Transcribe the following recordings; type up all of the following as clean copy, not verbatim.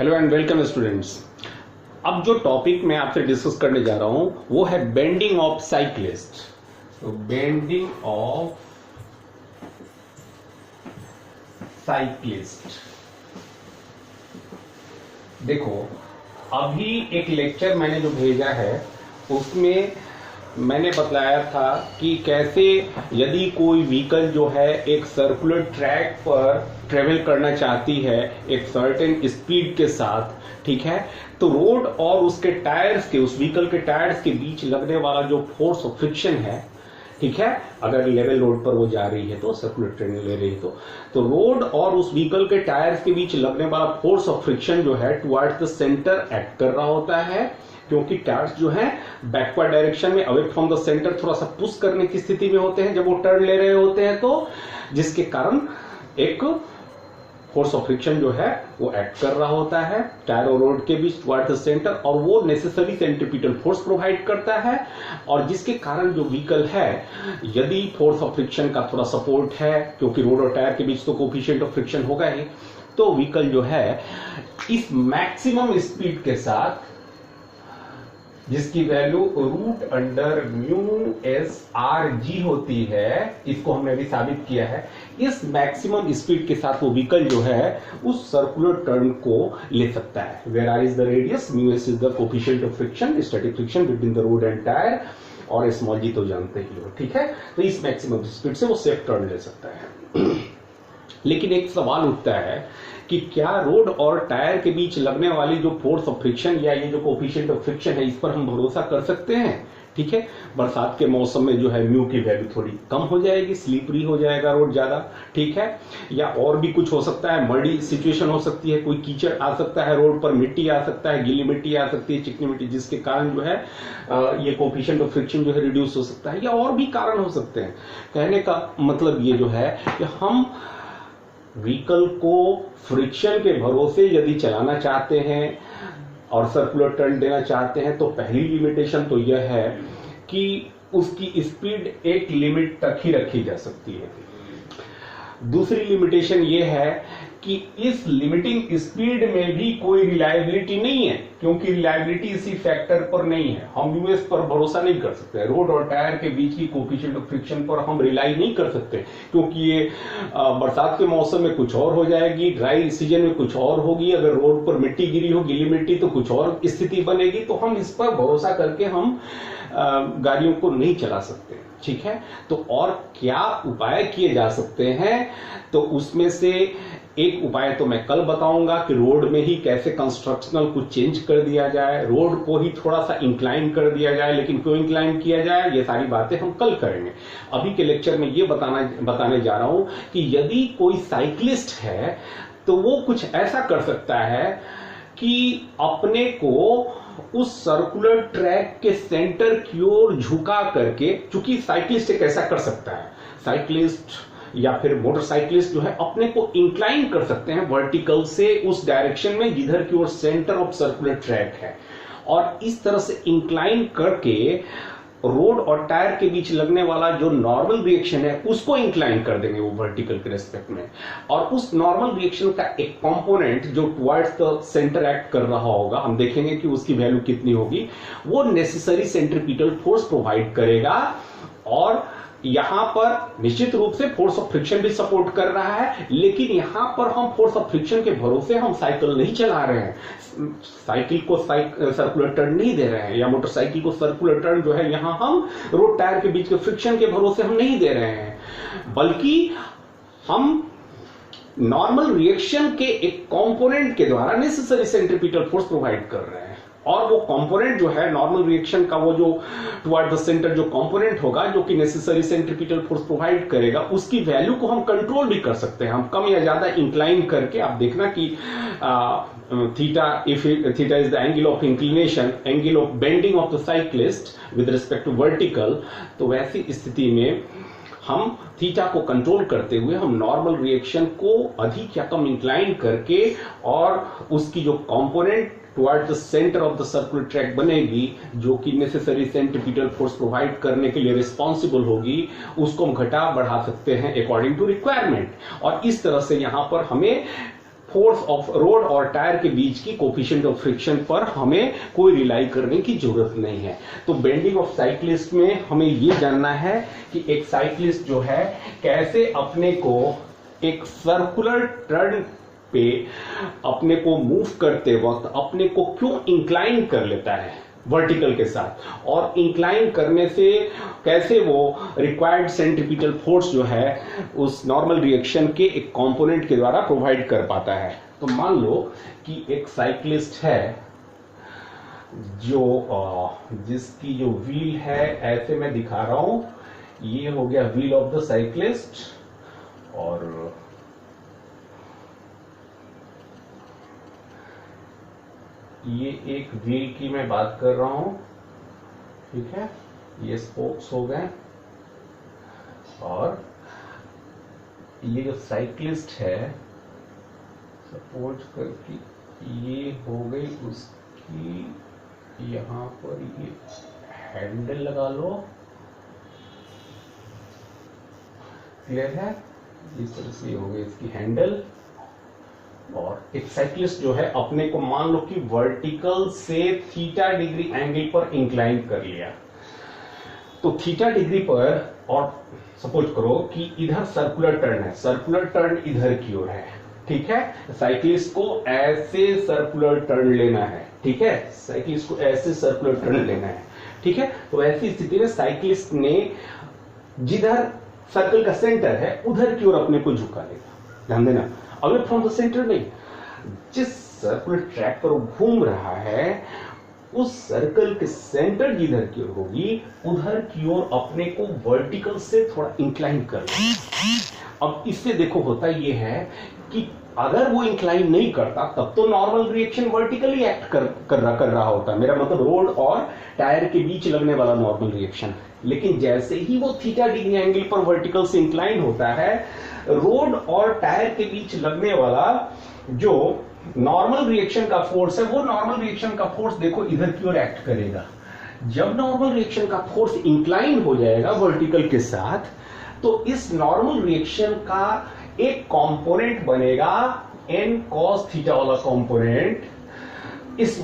Hello and welcome students. अब जो topic मैं आपसे डिस्कस करने जा रहा हूं वो है बेंडिंग ऑफ साइक्लिस्ट। तो बेंडिंग ऑफ साइक्लिस्ट, देखो अभी एक लेक्चर मैंने जो भेजा है उसमें मैंने बतलाया था कि कैसे यदि कोई व्हीकल जो है एक सर्कुलर ट्रैक पर ट्रेवल करना चाहती है एक सर्टेन स्पीड के साथ, ठीक है, तो रोड और उसके टायर्स के, उस व्हीकल के टायर्स के बीच लगने वाला जो फोर्स ऑफ फ्रिक्शन है, ठीक है, अगर लेवल रोड पर वो जा रही है तो सर्कुलर ट्रेन ले रही है तो रोड और उस व्हीकल के टायर्स के बीच लगने वाला फोर्स ऑफ फ्रिक्शन जो है टुवर्ड्स द सेंटर एक्ट कर रहा होता है, क्योंकि टायर्स जो है बैकवर्ड डायरेक्शन में अवे फ्रॉम द सेंटर थोड़ा सा पुश करने की स्थिति में होते हैं जब वो टर्न ले रहे होते हैं, तो जिसके कारण एक फोर्स ऑफ फ्रिक्शन जो है वो एक्ट कर रहा होता है टायर और रोड के बीच टुवर्ड्स द सेंटर, और वो नेसेसरी सेंट्रीपिटल फोर्स प्रोवाइड करता है, और जिसके कारण जो व्हीकल है यदि फोर्स ऑफ फ्रिक्शन का थोड़ा सपोर्ट है, क्योंकि रोड और टायर के बीच तो कोफिशिएंट ऑफ फ्रिक्शन होगा ही, तो व्हीकल जो है इस मैक्सिमम स्पीड के साथ, जिसकी value root under mu s r g होती है, इसको हमने अभी साबित किया है, इस मैक्सिमम स्पीड के साथ वो व्हीकल जो है उस सर्कुलर टर्न को ले सकता है। Where r is the radius, mu s is the coefficient of friction, static friction between the road and tyre, और स्मॉल जी तो जानते ही हो, ठीक है। तो इस मैक्सिमम स्पीड से वो सेफ टर्न ले सकता है। लेकिन एक सवाल उठता है कि क्या रोड और टायर के बीच लगने वाली जो फोर्स ऑफ फ्रिक्शन या ये जो कोफिशिएंट ऑफ फ्रिक्शन है इस पर हम भरोसा कर सकते हैं, ठीक है। बरसात के मौसम में जो है म्यू की वैल्यू थोड़ी कम हो जाएगी, स्लिपरी हो जाएगा रोड ज्यादा, ठीक है, या और भी कुछ हो सकता है, मर्डी सिचुएशन हो सकती है, कोई कीचड़ आ सकता है रोड पर, मिट्टी आ सकता है, गीली मिट्टी आ सकती है, चिकनी मिट्टी, जिसके कारण जो है ये कोफिशिएंट ऑफ फ्रिक्शन जो है रिड्यूस हो सकता है, या और भी कारण हो सकते हैं। कहने का मतलब ये जो है कि हम व्हीकल को फ्रिक्शन के भरोसे यदि चलाना चाहते हैं और सर्कुलर टर्न देना चाहते हैं तो पहली लिमिटेशन तो यह है कि उसकी स्पीड एक लिमिट तक ही रखी जा सकती है। दूसरी लिमिटेशन यह है कि इस लिमिटिंग स्पीड में भी कोई रिलायबिलिटी नहीं है, क्योंकि रिलायबिलिटी इसी फैक्टर पर नहीं है, हम यूएस पर भरोसा नहीं कर सकते, रोड और टायर के बीच की कोफिशिएंट ऑफ फ्रिक्शन पर हम रिलाई नहीं कर सकते, क्योंकि ये बरसात के मौसम में कुछ और हो जाएगी, ड्राई सीजन में कुछ और होगी, अगर रोड पर मिट्टी गिरी हो, गीली मिट्टी, तो कुछ और स्थिति बनेगी, तो हम इस पर भरोसा करके हम गाड़ियों को नहीं चला सकते, ठीक है। तो और क्या उपाय किए जा सकते हैं, तो उसमें से एक उपाय तो मैं कल बताऊंगा कि रोड में ही कैसे कंस्ट्रक्शनल कुछ चेंज कर दिया जाए, रोड को ही थोड़ा सा इंक्लाइन कर दिया जाए, लेकिन क्यों इंक्लाइन किया जाए ये सारी बातें हम कल करेंगे। अभी के लेक्चर में ये बताने जा रहा हूं कि यदि कोई साइक्लिस्ट है तो वो कुछ ऐसा कर सकता है कि अपने को उस सर्कुलर ट्रैक के सेंटर की ओर झुका करके, चूंकि साइक्लिस्ट एक ऐसा कर सकता है, साइक्लिस्ट या फिर मोटरसाइकिलिस्ट जो है अपने को इंक्लाइन कर सकते हैं वर्टिकल से उस डायरेक्शन में जिधर की ओर सेंटर ऑफ सर्कुलर ट्रैक है, और इस तरह से इंक्लाइन करके रोड और टायर के बीच लगने वाला जो नॉर्मल रिएक्शन है उसको इंक्लाइन कर देंगे वो वर्टिकल के रेस्पेक्ट में, और उस नॉर्मल रिएक्शन का एक कंपोनेंट जो टुवर्ड्स द सेंटर एक्ट कर रहा होगा, हम देखेंगे कि उसकी वैल्यू कितनी होगी, वो नेसेसरी सेंट्रीपिटल फोर्स प्रोवाइड करेगा, और यहां पर निश्चित रूप से फोर्स ऑफ फ्रिक्शन भी सपोर्ट कर रहा है, लेकिन यहां पर हम फोर्स ऑफ फ्रिक्शन के भरोसे हम साइकिल नहीं चला रहे हैं, साइकिल को सर्कुलर टर्न नहीं दे रहे हैं, या मोटरसाइकिल को सर्कुलर टर्न जो है यहां हम रोड टायर के बीच के फ्रिक्शन के भरोसे हम नहीं दे रहे हैं, बल्कि हम नॉर्मल रिएक्शन के एक कंपोनेंट के द्वारा नेसेसरी सेंट्रीपिटल फोर्स प्रोवाइड कर रहे हैं, और वो कंपोनेंट जो है नॉर्मल रिएक्शन का, वो जो टुवर्ड द सेंटर जो कंपोनेंट होगा जो कि नेसेसरी सेंट्रीपिटल फोर्स प्रोवाइड करेगा, उसकी वैल्यू को हम कंट्रोल भी कर सकते हैं, हम कम या ज्यादा इंक्लाइन करके। आप देखना कि theta, if theta is the angle of inclination, angle of bending of the cyclist with respect to vertical, तो वैसी स्थिति में हम थीटा को कंट्रोल करते हुए हम नॉर्मल रिएक्शन को अधिक या कम इंक्लाइन करके, और उसकी जो component toward the centre of the circular track बनेगी जो कि नेसेसरी सेंट्रीपिटल फोर्स प्रोवाइड करने के लिए रिस्पॉन्सिबल होगी, उसको हम घटा बढ़ा सकते हैं अकॉर्डिंग टू रिक्वायरमेंट, और इस तरह से यहां पर हमें फोर्स ऑफ रोड और टायर के बीच की कोफिशिएंट ऑफ फ्रिक्शन पर हमें कोई रिलाई करने की जरूरत नहीं है। तो बेंडिंग ऑफ साइक्लिस्ट में हमें ये जानना है कि एक साइक्लिस्ट जो है कैसे अपने को एक सर्कुलर टर्न पे अपने को मूव करते वक्त अपने को क्यों इंक्लाइन कर लेता है वर्टिकल के साथ, और इंक्लाइन करने से कैसे वो रिक्वायर्ड सेंट्रीपिटल फोर्स जो है उस नॉर्मल रिएक्शन के एक कंपोनेंट के द्वारा प्रोवाइड कर पाता है। तो मान लो कि एक साइक्लिस्ट है जो जिसकी जो व्हील है ऐसे मैं दिखा रहा हूं, ये हो गया व्हील ऑफ द साइक्लिस्ट, और ये एक व्हील की मैं बात कर रहा हूं, ठीक है, ये स्पोक्स हो गए, और ये जो साइक्लिस्ट है सपोज करके ये हो गई उसकी, यहां पर ये हैंडल लगा लो, क्लियर है, इस तरह से हो गई इसकी हैंडल। और एक साइक्लिस्ट जो है अपने को मान लो कि वर्टिकल से थीटा डिग्री एंगल पर इंक्लाइन कर लिया, तो थीटा डिग्री पर, और सपोज करो कि इधर सर्कुलर टर्न है, सर्कुलर टर्न इधर की ओर है, ठीक है, साइक्लिस्ट को ऐसे सर्कुलर टर्न लेना है, ठीक है, साइक्लिस्ट को ऐसे सर्कुलर टर्न लेना है, ठीक है। तो ऐसी स्थिति में साइक्लिस्ट ने जिधर सर्कल का सेंटर है उधर की ओर अपने को झुका लेगा, ध्यान देना, अवे फ्रॉम द सेंटर नहीं, जिस सर्कुलर ट्रैक पर वो घूम रहा है उस सर्कल के सेंटर जिधर की ओर होगी उधर की ओर अपने को वर्टिकल से थोड़ा इंक्लाइन कर लेना। अब इससे देखो होता ये है कि अगर वो इंक्लाइन नहीं करता तब तो नॉर्मल रिएक्शन वर्टिकली एक्ट कर रहा होता, मेरा मतलब रोड और टायर के बीच लगने वाला नॉर्मल रिएक्शन, लेकिन जैसे ही वो थीटा डिग्री एंगल पर वर्टिकल से इंक्लाइन होता है, रोड और टायर के बीच लगने वाला जो नॉर्मल रिएक्शन का फोर्स है, वो नॉर्मल रिएक्शन का फोर्स देखो इधर की ओर एक्ट करेगा। जब नॉर्मल रिएक्शन का फोर्स इंक्लाइन हो जाएगा वर्टिकल के साथ, तो इस नॉर्मल रिएक्शन का एक कंपोनेंट बनेगा n cos थीटा वाला कंपोनेंट इस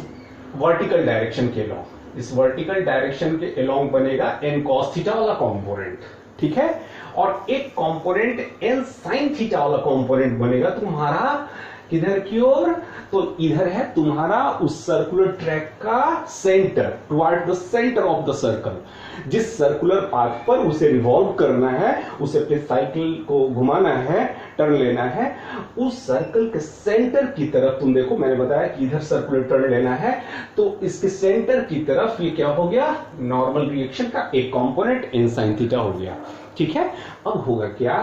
वर्टिकल डायरेक्शन के अलोंग, इस वर्टिकल डायरेक्शन के अलोंग बनेगा n cos थीटा वाला कंपोनेंट, ठीक है, और एक कंपोनेंट n sin थीटा वाला कंपोनेंट बनेगा तुम्हारा किधर की ओर, तो इधर है तुम्हारा उस सर्कुलर ट्रैक का centre, toward the centre of the circle, जिस सर्कुलर पाथ पर उसे रिवॉल्व करना है, उसे अपने साइकिल को घुमाना है, टर्न लेना है, उस सर्कल के सेंटर की तरफ, तुम देखो मैंने बताया कि इधर सर्कुलर टर्न लेना है, तो इसके सेंटर की तरफ ये क्या हो गया, नॉर्मल रिएक्शन का एक कंपोनेंट n sin थीटा हो गया, ठीक है। अब होगा क्या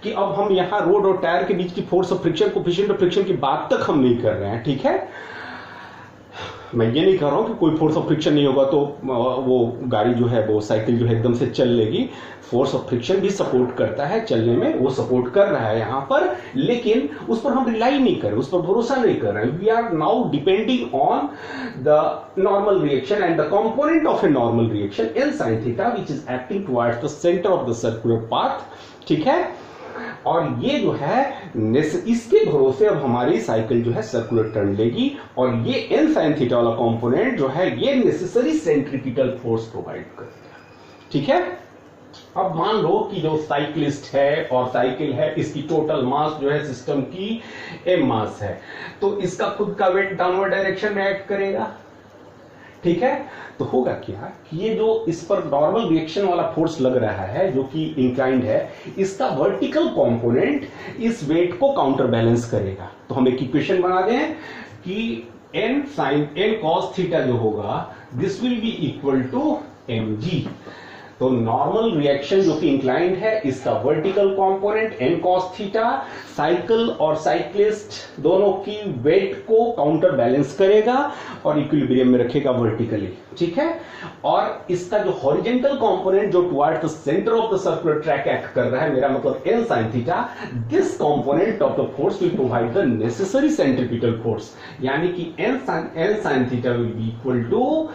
कि अब हम यहां रोड और टायर के बीच की force of friction, coefficient of friction की बात तक हम नहीं कर रहे हैं, ठीक है। मैं ये नहीं कह रहा हूं कि कोई फोर्स ऑफ फ्रिक्शन नहीं होगा तो वो गाड़ी जो है, वो साइकिल जो है एकदम से चल लेगी, फोर्स ऑफ फ्रिक्शन भी सपोर्ट करता है चलने में, वो सपोर्ट कर रहा है यहां पर, लेकिन उस पर हम रिलाई नहीं कर रहे, उस पर भरोसा नहीं कर रहे हैं। We are now depending on the normal reaction and the component of a normal reaction n sin theta which is acting towards the centre of the circular path, ठीक है। और ये जो है इसके भरोसे अब हमारी साइकिल जो है सर्कुलर टर्न लेगी, और ये n sin थीटा वाला कंपोनेंट जो है ये नेसेसरी सेंट्रीपिटल फोर्स प्रोवाइड करेगा, ठीक है। अब मान लो कि जो साइक्लिस्ट है और साइकिल है, इसकी टोटल मास जो है सिस्टम की m मास है, तो इसका खुद का वेट डाउनवर्ड डायरेक्शन में एक्ट करेगा, ठीक है। तो होगा क्या कि ये जो इस पर नॉर्मल रिएक्शन वाला फोर्स लग रहा है जो कि इंक्लाइंड है, इसका वर्टिकल कंपोनेंट इस वेट को काउंटर बैलेंस करेगा। तो हम एक इक्वेशन बना दें कि n cos थीटा जो होगा this will be equal to mg। तो नॉर्मल रिएक्शन जो कि इंक्लाइंड है, इसका vertical component n cos theta cycle और साइक्लिस्ट दोनों की वेट को काउंटर बैलेंस करेगा और इक्विलिब्रियम में रखेगा वर्टिकली, ठीक है। और इसका जो हॉरिजॉन्टल कंपोनेंट जो towards the centre of the circular track act कर रहा है, मेरा मतलब n sin theta, this component of the force will provide the necessary centripetal force, यानी कि n sin theta will be equal to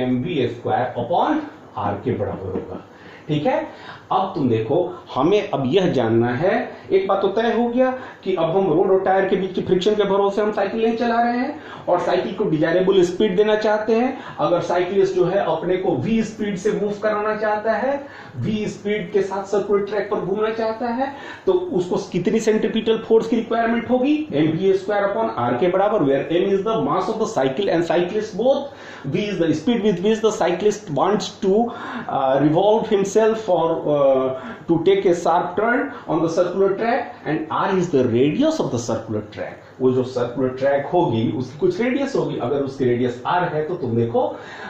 mv square upon r के बराबर होगा, ठीक है। अब तुम देखो हमें अब यह जानना है, एक बात तो तय हो गया कि अब हम रोड और टायर के बीच के फ्रिक्शन के भरोसे हम साइकिल नहीं चला रहे हैं और साइकिल को डिजायरेबल स्पीड देना चाहते हैं। अगर साइकिलिस्ट जो है अपने को v स्पीड से मूव कराना चाहता है, v स्पीड के साथ सर्कुलर ट्रैक पर घूमना चाहता है, तो उसको कितनी सेंट्रीपिटल फोर्स की रिक्वायरमेंट होगी, mv²/r के बराबर, where m is the mass of the cycle and cyclist both, v is the speed with which the cyclist wants to revolve himself or to take a sharp turn on the circular track, and r is the radius of the circular track. वो जो circular track होगी उसकी कुछ radius होगी, अगर उसकी radius r है तो तुम देखो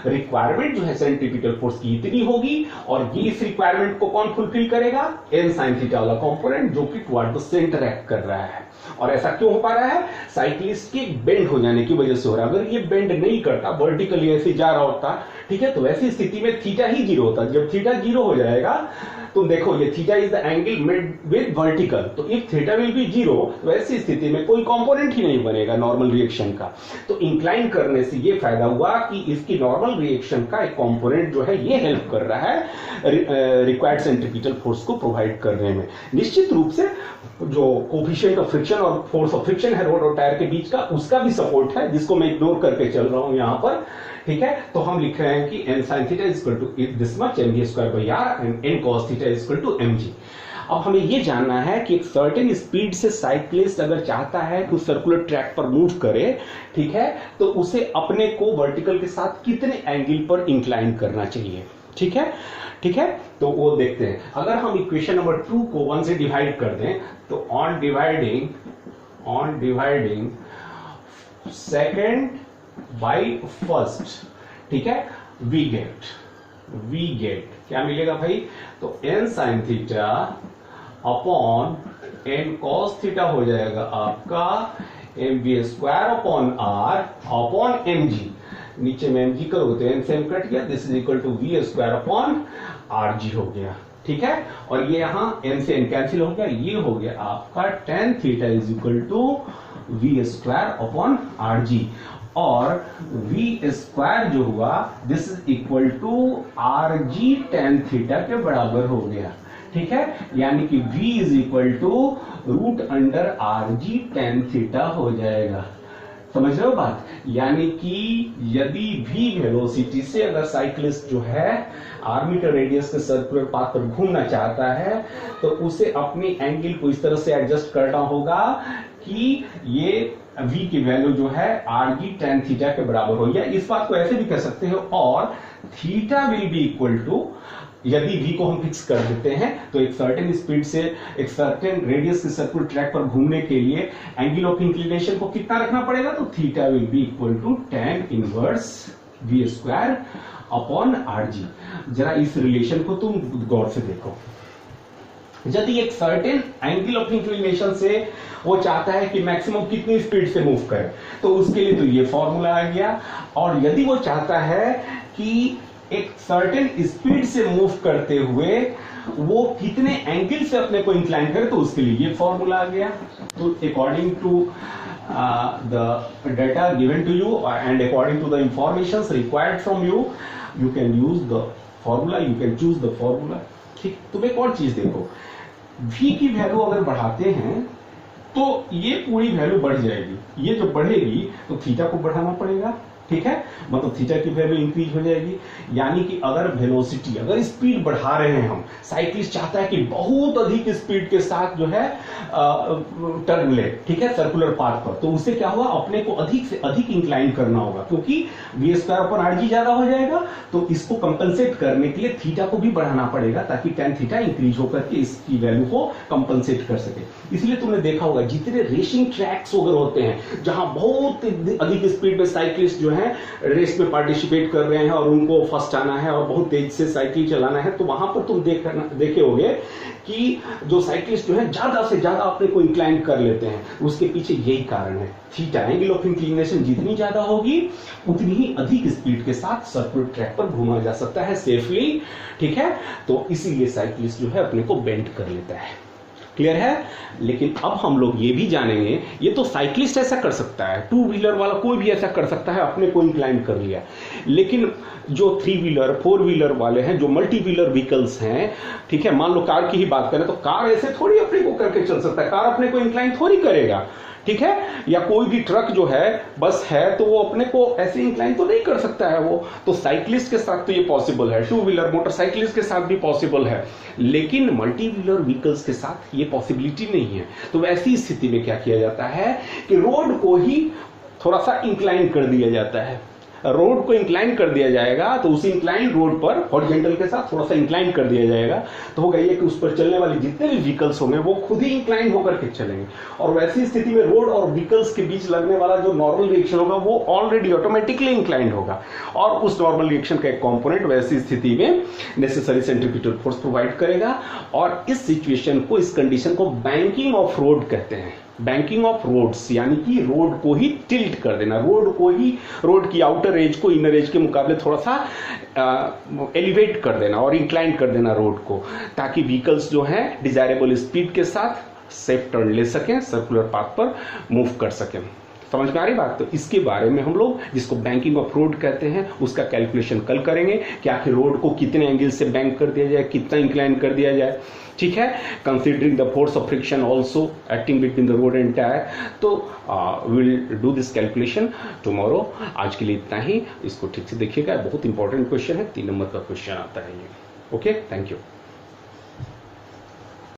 रिक्वायरमेंट जो है सेंट्रीपिटल फोर्स की इतनी होगी, और ये इस रिक्वायरमेंट को कौन फुलफिल करेगा, n sin थीटा वाला कंपोनेंट जो कि टुवर्ड द सेंटर एक्ट कर रहा है। और ऐसा क्यों हो पा रहा है, साइक्लिस्ट के बेंड हो जाने की वजह से हो रहा है। अगर ये बेंड नहीं करता, वर्टिकली ऐसे जा रहा होता, ठीक है, तो वैसी स्थिति में थीटा ही 0 होता। जब थीटा 0 हो जाएगा तो देखो ये theta is the angle made with vertical, तो इफ थीटा विल बी 0 तो ऐसी स्थिति में कोई कंपोनेंट ही नहीं बनेगा नॉर्मल रिएक्शन का। तो इंक्लाइन करने से ये फायदा हुआ कि इसकी नॉर्मल रिएक्शन का एक कंपोनेंट जो है ये हेल्प कर रहा है रिक्वायर्ड सेंट्रीपिटल फोर्स को प्रोवाइड करने में। निश्चित रूप से जो कोफिशिएंट ऑफ फ्रिक्शन और फोर्स ऑफ फ्रिक्शन है रोड और टायर के बीच का, उसका भी सपोर्ट है, जिसको मैं इग्नोर करके चल रहा हूं यहां पर, ठीक है। तो हम लिख रहे हैं कि n sin theta is equal to this much mv²/r and n cos theta is equal to mg। अब हमें यह जानना है कि एक सर्टेन स्पीड से साइक्लिस्ट अगर चाहता है कि सर्कुलर ट्रैक पर मूव करे, ठीक है, तो उसे अपने को वर्टिकल के साथ कितने एंगल पर इंक्लाइन करना चाहिए, ठीक है, ठीक है। तो वो देखते हैं। अगर हम इक्वेशन नंबर 2 को 1 से डिवाइड कर दें तो on dividing second by first, ठीक है, वी गेट क्या मिलेगा भाई, तो n sin theta upon n cos theta हो जाएगा आपका mv²/r अपॉन mg। नीचे में mg करोगे तो n से m कट गया, this is equal to v²/rg हो गया, ठीक है। और ये यहां n से n कैंसिल हो गया, ये हो गया आपका tan theta is equal to v²/rg, और v² जो हुआ this is equal to rg tan theta के बराबर हो गया, ठीक है। यानी कि v is equal to √rg tan theta हो जाएगा। समझ रहे हो बात, यानी कि यदि v वेलोसिटी से अगर साइक्लिस्ट जो है आर्मेचर रेडियस के सर्कुलर पाथ पर घूमना चाहता है तो उसे अपनी एंगल को इस तरह से एडजस्ट करना होगा कि ये v की वैल्यू जो है rg tan थीटा के बराबर हो, या इस बात को ऐसे भी कह सकते हो, और theta will be equal to, यदि v को हम फिक्स कर देते हैं तो एक सर्टेन स्पीड से एक सर्टेन रेडियस के सर्कुलर ट्रैक पर घूमने के लिए एंगल ऑफ इंक्लिनेशन को कितना रखना पड़ेगा, तो theta will be equal to tan inverse v² upon rg। जरा इस रिलेशन को तुम गौर से देखो। यदि एक सर्टेन एंगल ऑफ इंक्लिनेशन से वो चाहता है कि मैक्सिमम कितनी स्पीड से मूव करे, तो उसके लिए तो ये फॉर्मूला आ गया, और यदि वो चाहता है कि एक सर्टेन स्पीड से मूव करते हुए वो कितने एंगल से अपने को इंक्लाइन करे, तो उसके लिए ये फॉर्मूला आ गया। तो according to the data given to you and according to the information required from you, you can use the formula, you can choose the formula. ठीक, तुम एक और चीज देखो, v की वैल्यू अगर बढ़ाते हैं तो ये पूरी वैल्यू बढ़ जाएगी, ये जो बढ़ेगी तो थीटा को बढ़ाना पड़ेगा, ठीक है, मतलब थीटा की वैल्यू इंक्रीज हो जाएगी। यानी कि अगर वेलोसिटी, अगर स्पीड बढ़ा रहे हैं हम, साइक्लिस्ट चाहता है कि बहुत अधिक स्पीड के साथ जो है टर्न ले, ठीक है, सर्कुलर पाथ पर, तो उससे क्या होगा, अपने को अधिक से अधिक इंक्लाइन करना होगा, क्योंकि v²/rg ज्यादा हो जाएगा, तो इसको कंपनसेट करने के लिए थीटा को भी बढ़ाना पड़ेगा ताकि tan थीटा इंक्रीज होकर के इसकी वैल्यू को कंपनसेट कर सके। इसलिए तुमने देखा होगा जितने रेसिंग ट्रैक्स वगैरह होते हैं जहां बहुत अधिक स्पीड में साइक्लिस्ट जो है रेस में पार्टिसिपेट कर रहे हैं और उनको फर्स्ट आना है और बहुत तेज से साइकिल चलाना है, तो वहां पर तुम देखे होंगे कि जो साइक्लिस्ट जो है ज्यादा से ज्यादा अपने को इंक्लाइन कर लेते हैं। उसके पीछे यही कारण है, थीटा एंगल ऑफ इंक्लिनेशन जितनी ज्यादा होगी उतनी ही अधिक स्पीड के साथ सर्कुलर ट्रैक पर घूमा जा सकता है सेफली, ठीक है। तो इसीलिए साइक्लिस्ट जो है अपने को बेंड कर लेता है। क्लियर है। लेकिन अब हम लोग ये भी जानेंगे, ये तो साइकिलिस्ट ऐसा कर सकता है, टू व्हीलर वाला कोई भी ऐसा कर सकता है, अपने को इंक्लाइन कर लिया। लेकिन जो थ्री व्हीलर फोर व्हीलर वाले हैं, जो मल्टी व्हीलर व्हीकल्स हैं, ठीक है, मान लो कार की ही बात करें तो कार ऐसे थोड़ी अपने को करके चल सकता है, कार अपने को इंक्लाइन थोड़ी करेगा, ठीक है। या कोई भी ट्रक जो है, बस है, तो वो अपने को ऐसे इंक्लाइन तो नहीं कर सकता है वो। तो साइकिलिस्ट के साथ तो ये पॉसिबल है, टू व्हीलर मोटरसाइकिलिस्ट के साथ भी पॉसिबल है, लेकिन मल्टी व्हीलर व्हीकल्स के साथ ये पॉसिबिलिटी नहीं है। तो वैसी स्थिति में क्या किया जाता है कि रोड को ही थोड़ा सा इंक्लाइन कर दिया जाता है, रोड को इंक्लाइन कर दिया जाएगा। तो उसी इंक्लाइन रोड पर हॉरिजॉन्टल के साथ थोड़ा सा इंक्लाइन कर दिया जाएगा, तो होगा ये कि उस पर चलने वाले जितने भी व्हीकल्स होंगे वो खुद ही इंक्लाइन होकर के चलेंगे। और वैसी स्थिति में रोड और व्हीकल्स के बीच लगने वाला जो नॉर्मल रिएक्शन होगा वो ऑलरेडी ऑटोमेटिकली इंक्लाइंड होगा, और उस नॉर्मल रिएक्शन का एक कॉम्पोनेंट वैसी स्थिति में नेसेसरी सेंट्रीफ्यूगल फोर्स प्रोवाइड करेगा। और इस सिचुएशन को, इस कंडीशन को बैंकिंग ऑफ रोड कहते हैं। बैंकिंग ऑफ रोड्स यानी कि रोड को ही टिल्ट कर देना, रोड को ही, रोड की आउटर एज को इनर एज के मुकाबले थोड़ा सा एलिवेट कर देना और इंक्लाइन कर देना रोड को, ताकि व्हीकल्स जो हैं डिजायरेबल स्पीड के साथ सेफ टर्न ले सकें, सर्कुलर पाथ पर मूव कर सकें। समझ में आ रही बात। तो इसके बारे में हम लोग, जिसको बैंकिंग ऑफ रोड कहते हैं, उसका कैलकुलेशन कल करेंगे कि आखिर रोड को कितने एंगल से बैंक कर दिया जाए, कितना इंक्लाइन कर दिया जाए, ठीक है, considering the force of friction also acting between the road and tyre. तो will do this calculation tomorrow. आज के लिए इतना ही, इसको ठीक से देखिएगा, बहुत इंपॉर्टेंट क्वेश्चन है, 3 नंबर का क्वेश्चन आता है ये। Okay, thank you.